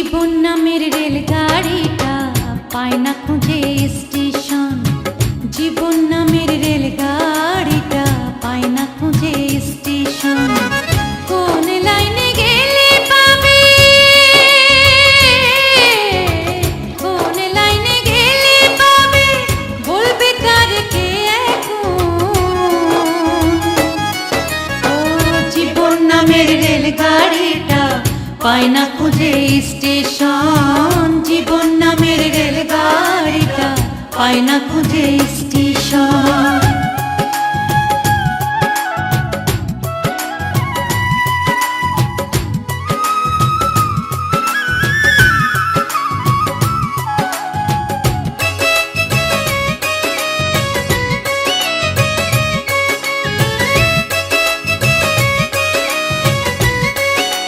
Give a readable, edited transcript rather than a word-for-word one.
জীবন নামের রেলগাড়িটা পায় না খুঁজে স্টেশন। জীবন নামের রেলগাড়িটা পায় না খুঁজে স্টেশন। কোন লাইনে গেলে পাবে, কোন লাইনে গেলে পাবে, বলবে তার কে এখন। ও জীবন নামের রেলগাড়িটা পায় না খুঁজে স্টেশন। জীবন নামের রেলগাড়িটা পায় না খুঁজে স্টেশন।